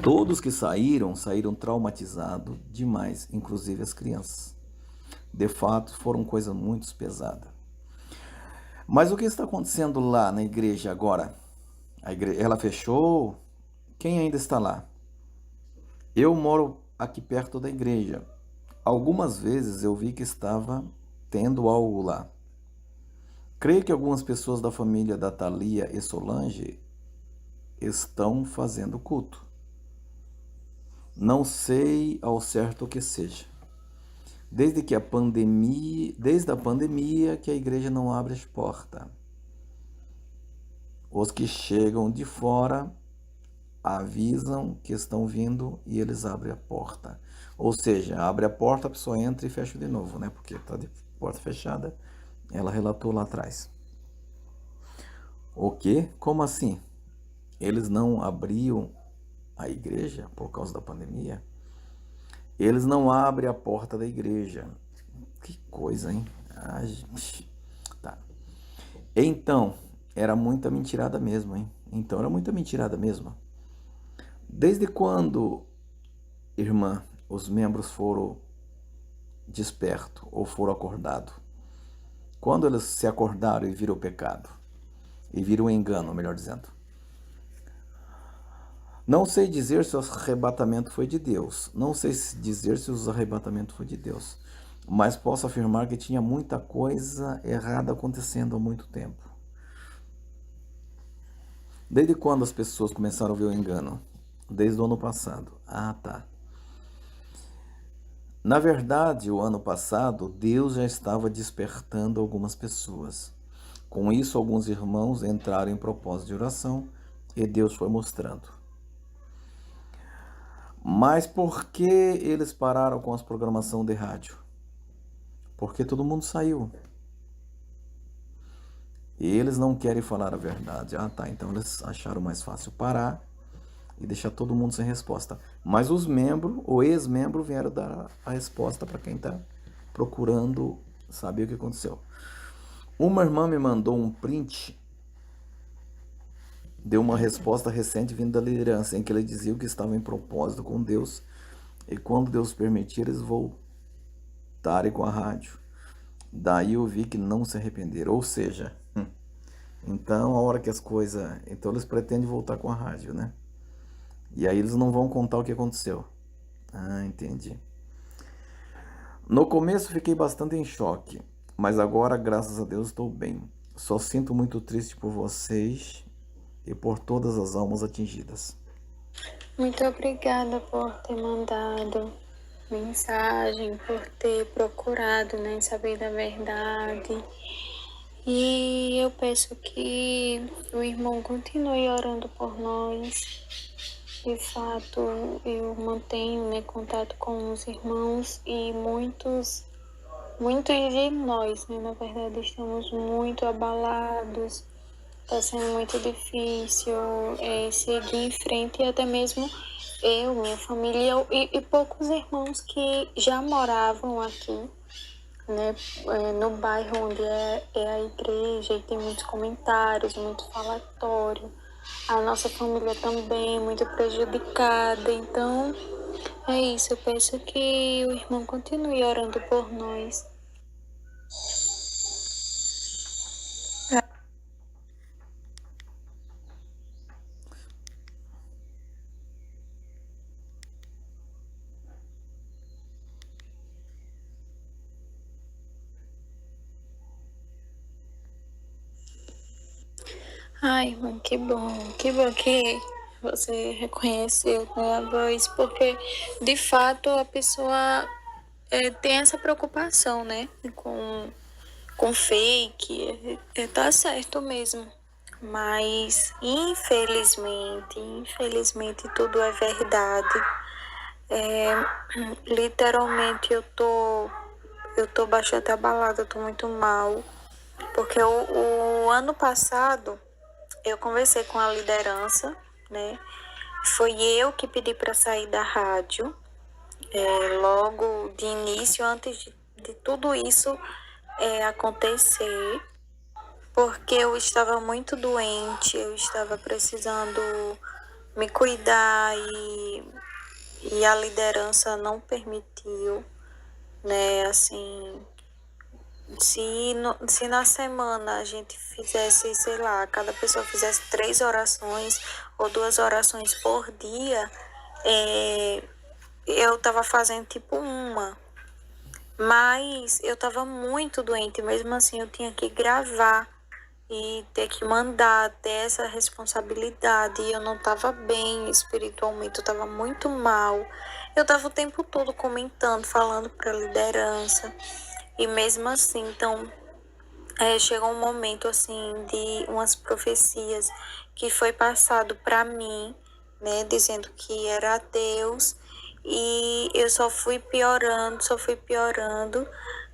Todos que saíram traumatizados demais, inclusive as crianças. De fato, foram coisas muito pesadas. Mas o que está acontecendo lá na igreja agora? Ela fechou? Quem ainda está lá? Eu moro aqui perto da igreja. Algumas vezes eu vi que estava tendo algo lá. Creio que algumas pessoas da família da Thalia e Solange estão fazendo culto. Não sei ao certo o que seja. Desde a pandemia que a igreja não abre as portas. Os que chegam de fora avisam que estão vindo e eles abrem a porta. Ou seja, abre a porta, a pessoa entra e fecha de novo, né? Porque está de porta fechada. Ela relatou lá atrás. O quê? Como assim? Eles não abriam a igreja por causa da pandemia? Eles não abrem a porta da igreja. Que coisa, hein? Tá. Então, era muita mentirada mesmo, hein? Então, era muita mentirada mesmo. Desde quando, irmã, os membros foram despertos ou foram acordados? Quando eles se acordaram e viram o pecado? E viram o engano, melhor dizendo. Não sei dizer se o arrebatamento foi de Deus. Não sei dizer se o arrebatamento foi de Deus. Mas posso afirmar que tinha muita coisa errada acontecendo há muito tempo. Desde quando as pessoas começaram a ver o engano? Desde o ano passado. Ah, tá. Na verdade, o ano passado, Deus já estava despertando algumas pessoas. Com isso, alguns irmãos entraram em propósito de oração e Deus foi mostrando. Mas por que eles pararam com as programação de rádio? Porque todo mundo saiu. E eles não querem falar a verdade. Ah, tá. Então eles acharam mais fácil parar e deixar todo mundo sem resposta. Mas os membros, ou ex-membros, vieram dar a resposta para quem está procurando saber o que aconteceu. Uma irmã me mandou um print, deu uma resposta recente vindo da liderança, em que ele dizia que estava em propósito com Deus e quando Deus permitir, eles voltarem com a rádio. Daí eu vi que não se arrependeram. Ou seja, então a hora que as coisas. Então eles pretendem voltar com a rádio, né? E aí eles não vão contar o que aconteceu. Ah, entendi. No começo fiquei bastante em choque, mas agora, graças a Deus, estou bem. Só sinto muito triste por vocês e por todas as almas atingidas. Muito obrigada por ter mandado mensagem, por ter procurado, né, saber da verdade. E eu peço que o irmão continue orando por nós. De fato, eu mantenho, né, contato com os irmãos e muitos de nós, né, na verdade, estamos muito abalados. Está sendo muito difícil seguir em frente e até mesmo eu, minha família e poucos irmãos que já moravam aqui, né, no bairro onde é a igreja e tem muitos comentários, muito falatório. A nossa família também muito prejudicada, então é isso, eu peço que o irmão continue orando por nós. Ai, irmão, que bom que você reconheceu, né, a voz, porque de fato a pessoa tem essa preocupação, né, com fake, tá certo mesmo, mas infelizmente tudo é verdade. É, literalmente eu tô bastante abalada, eu tô muito mal, porque o ano passado eu conversei com a liderança, né? Foi eu que pedi para sair da rádio, logo de início, antes de tudo isso acontecer, porque eu estava muito doente, eu estava precisando me cuidar e a liderança não permitiu, né, assim, se na semana a gente fizesse, sei lá, cada pessoa fizesse 3 orações ou 2 orações por dia, eu tava fazendo tipo uma. Mas eu tava muito doente, mesmo assim eu tinha que gravar e ter que mandar, ter essa responsabilidade. E eu não tava bem espiritualmente, eu tava muito mal. Eu tava o tempo todo comentando, falando pra liderança. E mesmo assim, então, chegou um momento assim de umas profecias que foi passado para mim, né, dizendo que era Deus, e eu só fui piorando,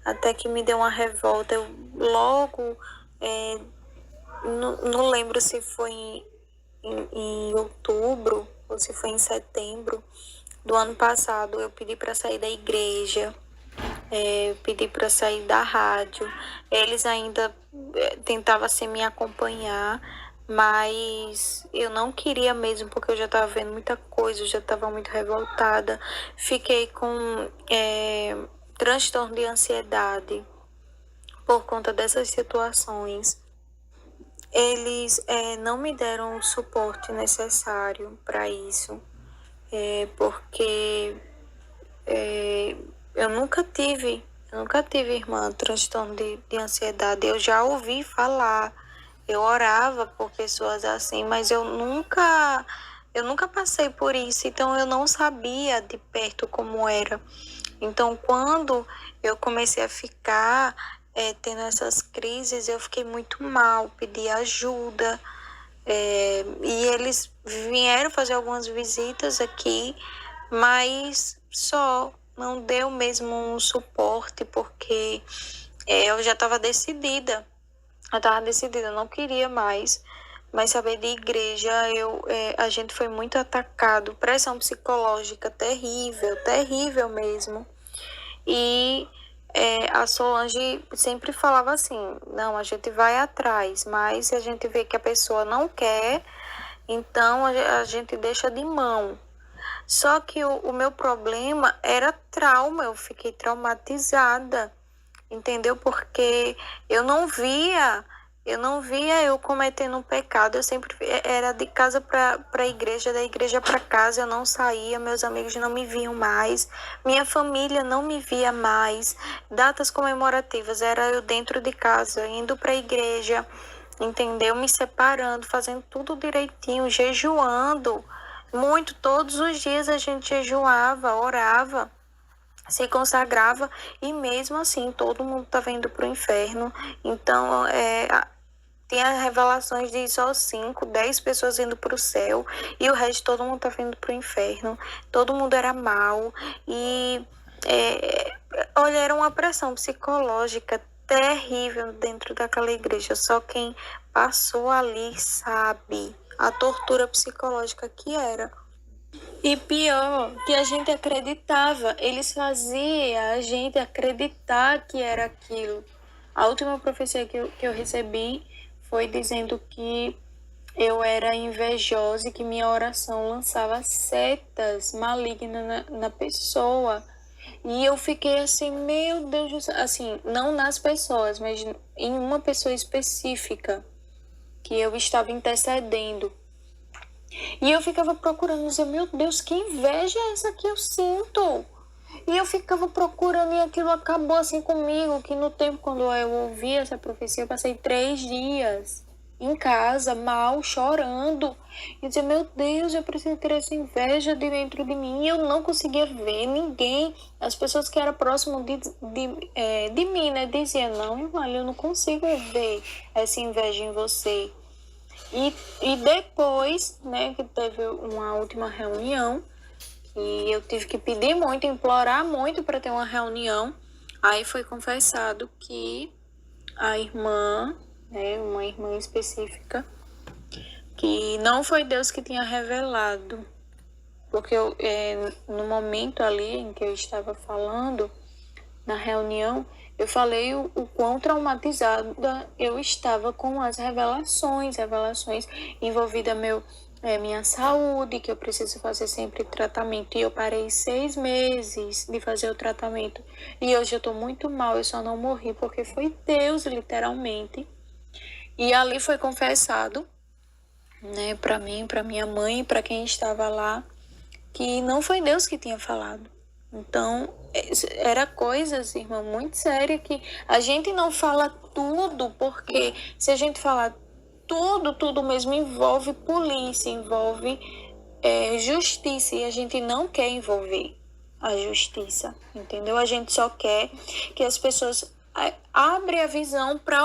até que me deu uma revolta. Eu logo, não lembro se foi em outubro ou se foi em setembro do ano passado, eu pedi para sair da igreja. Eu pedi para sair da rádio. Eles ainda tentavam assim, me acompanhar, mas eu não queria mesmo, porque eu já estava vendo muita coisa, eu já estava muito revoltada. Fiquei com transtorno de ansiedade por conta dessas situações. Eles não me deram o suporte necessário para isso, porque é, eu nunca tive, irmã, transtorno de ansiedade. Eu já ouvi falar, eu orava por pessoas assim, mas eu nunca passei por isso, então eu não sabia de perto como era. Então, quando eu comecei a ficar tendo essas crises, eu fiquei muito mal, pedi ajuda. E eles vieram fazer algumas visitas aqui, mas só não deu mesmo um suporte, porque eu já estava decidida. Eu estava decidida, eu não queria mais saber de igreja. A gente foi muito atacado, pressão psicológica terrível, terrível mesmo. E a Solange sempre falava assim: não, a gente vai atrás, mas se a gente vê que a pessoa não quer, então a gente deixa de mão. Só que o meu problema era trauma, eu fiquei traumatizada, entendeu? Porque eu não via, eu não via eu cometendo um pecado, eu sempre era de casa para igreja, da igreja para casa, eu não saía, meus amigos não me viam mais, minha família não me via mais. Datas comemorativas era eu dentro de casa, indo para a igreja, entendeu? Me separando, fazendo tudo direitinho, jejuando muito, todos os dias a gente jejuava, orava, se consagrava, e mesmo assim todo mundo estava indo para o inferno. Então, tinha revelações de só 5, 10 pessoas indo para o céu e o resto todo mundo estava indo para o inferno. Todo mundo era mal e, olha, era uma pressão psicológica terrível dentro daquela igreja. Só quem passou ali sabe a tortura psicológica que era. E pior, que a gente acreditava, eles faziam a gente acreditar que era aquilo. A última profecia que eu recebi foi dizendo que eu era invejosa e que minha oração lançava setas malignas na pessoa. E eu fiquei assim, meu Deus do céu, assim, não nas pessoas, mas em uma pessoa específica que eu estava intercedendo. E eu ficava procurando, dizer, meu Deus, que inveja é essa que eu sinto? E eu ficava procurando e aquilo acabou assim comigo, que no tempo quando eu ouvi essa profecia, eu passei 3 dias em casa, mal, chorando. E dizer, meu Deus, eu preciso ter essa inveja de dentro de mim. E eu não conseguia ver ninguém. As pessoas que eram próximas de mim, né, diziam, não, irmã, eu não consigo ver essa inveja em você. E depois, né, que teve uma última reunião, e eu tive que pedir muito, implorar muito para ter uma reunião. Aí foi confessado que a irmã, né, uma irmã específica, que não foi Deus que tinha revelado. Porque no momento ali em que eu estava falando, na reunião, eu falei o quão traumatizada eu estava com as revelações envolvida minha saúde, que eu preciso fazer sempre tratamento. E eu parei 6 meses de fazer o tratamento. E hoje eu tô muito mal, eu só não morri porque foi Deus, literalmente. E ali foi confessado, né, para mim, para minha mãe, para quem estava lá, que não foi Deus que tinha falado. Então, era coisas, irmã, muito séria que a gente não fala tudo, porque se a gente falar tudo mesmo envolve polícia, envolve justiça, e a gente não quer envolver a justiça, entendeu? A gente só quer que as pessoas abrem a visão para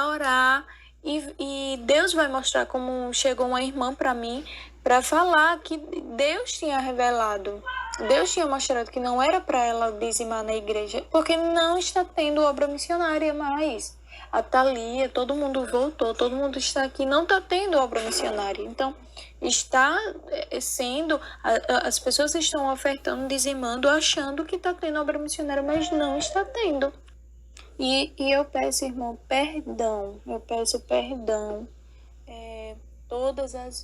orar e Deus vai mostrar, como chegou uma irmã para mim para falar que Deus tinha revelado, Deus tinha mostrado que não era para ela dizimar na igreja, porque não está tendo obra missionária mais. A Thalia, todo mundo voltou, todo mundo está aqui, não está tendo obra missionária. Então, está sendo, as pessoas estão ofertando, dizimando, achando que está tendo obra missionária, mas não está tendo. E eu peço, irmão, perdão, eu peço perdão todas as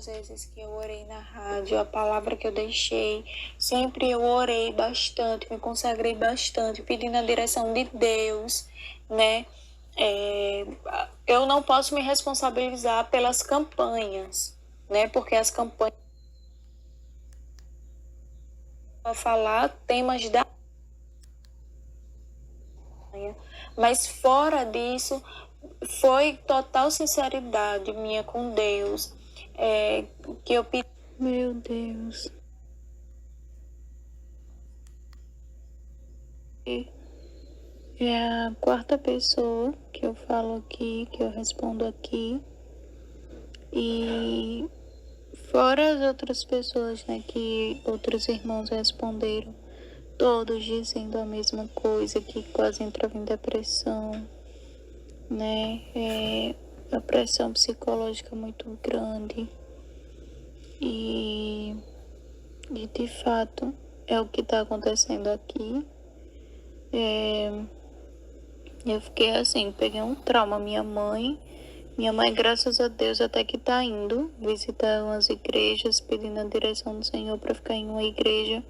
vezes que eu orei na rádio, a palavra que eu deixei, sempre eu orei bastante, me consagrei bastante, pedindo a direção de Deus, né? Eu não posso me responsabilizar pelas campanhas, né? Porque as campanhas vão falar temas da mas fora disso, foi total sinceridade minha com Deus, que eu pedi. Meu Deus. É a quarta pessoa que eu falo aqui, que eu respondo aqui. E fora as outras pessoas, né, que outros irmãos responderam, todos dizendo a mesma coisa, que quase entrava em depressão, né? A pressão psicológica muito grande. E de fato é o que está acontecendo aqui. Eu fiquei assim, peguei um trauma. Minha mãe, graças a Deus, até que tá indo visitar umas igrejas, pedindo a direção do Senhor para ficar em uma igreja.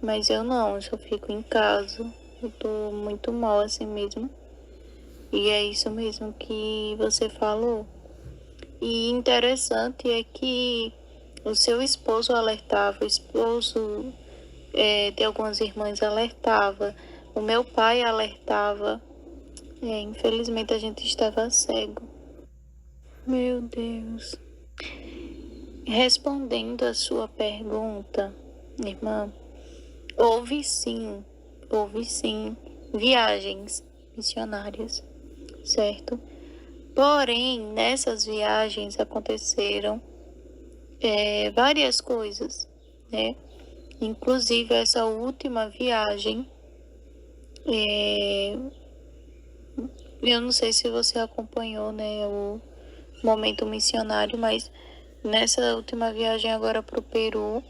Mas eu não, eu só fico em casa. Eu tô muito mal assim mesmo. E é isso mesmo que você falou. E interessante é que o seu esposo alertava, o esposo de algumas irmãs alertava, o meu pai alertava. Infelizmente a gente estava cego. Meu Deus. Respondendo a sua pergunta, irmã, houve sim viagens missionárias, certo? Porém, nessas viagens aconteceram várias coisas, né? Inclusive essa última viagem, eu não sei se você acompanhou, né, o momento missionário, mas nessa última viagem agora para o Peru,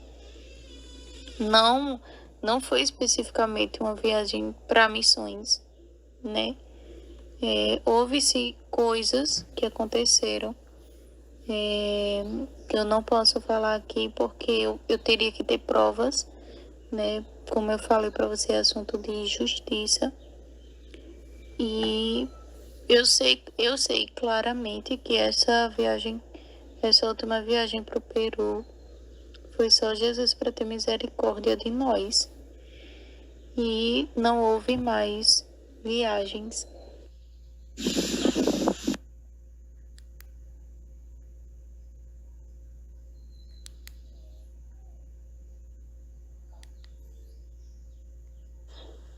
não foi especificamente uma viagem para missões, né? Houve-se coisas que aconteceram, que eu não posso falar aqui porque eu teria que ter provas, né? Como eu falei para você, é assunto de justiça. E eu sei claramente que essa última viagem para o Peru, foi só Jesus para ter misericórdia de nós. E não houve mais viagens.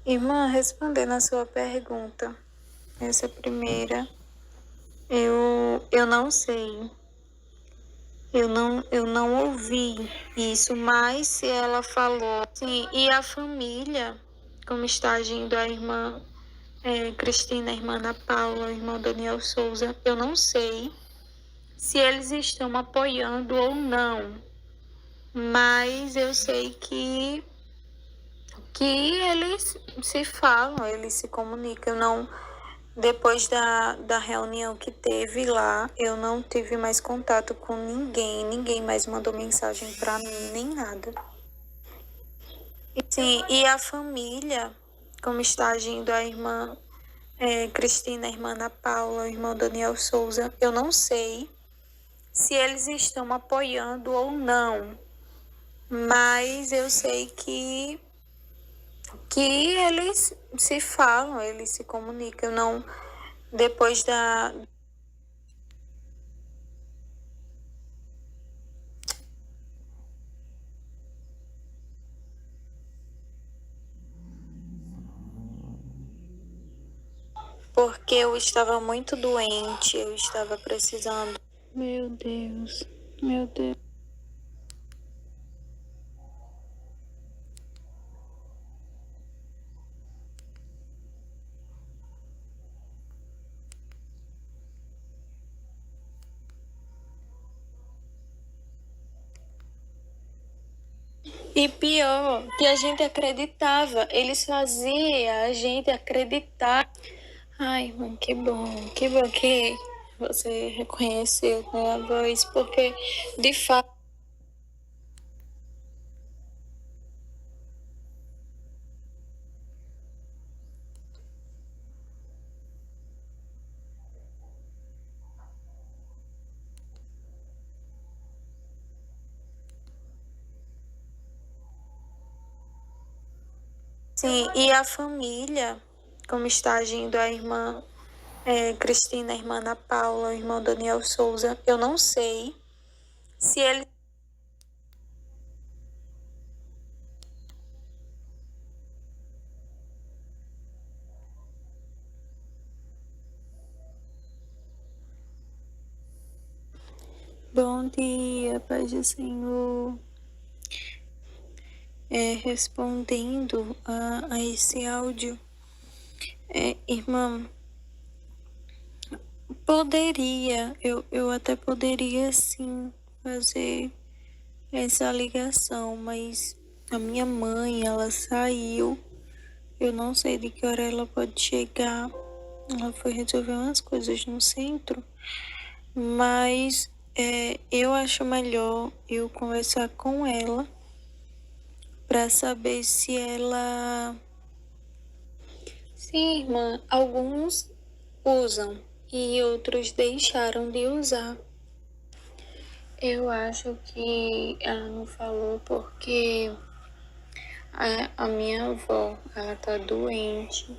Irmã, respondendo a sua pergunta, essa primeira, eu não sei. Eu não ouvi isso, mas se ela falou, sim, e a família, como está agindo a irmã Cristina, a irmã Ana Paula, o irmão Daniel Souza, eu não sei se eles estão apoiando ou não, mas eu sei que eles se falam, eles se comunicam. Depois da reunião que teve lá, eu não tive mais contato com ninguém, ninguém mais mandou mensagem para mim, nem nada. Sim, e a família, como está agindo a irmã Cristina, a irmã Ana Paula, o irmão Daniel Souza, eu não sei se eles estão apoiando ou não, mas eu sei que eles se falam, eles se comunicam, não depois da. Porque eu estava muito doente, eu estava precisando. Meu Deus, meu Deus. E pior, que a gente acreditava, eles faziam a gente acreditar. Ai, mãe, que bom que você reconheceu, né, a voz, porque de fato. Sim, e a família, como está agindo a irmã Cristina, a irmã Ana Paula, o irmão Daniel Souza, eu não sei se ele. Bom dia, paz do Senhor. Respondendo a esse áudio, irmã, eu até poderia sim fazer essa ligação, mas a minha mãe, ela saiu, eu não sei de que hora ela pode chegar, ela foi resolver umas coisas no centro, mas eu acho melhor eu conversar com ela para saber se ela. Sim, irmã, alguns usam e outros deixaram de usar. Eu acho que ela não falou porque a minha avó, ela tá doente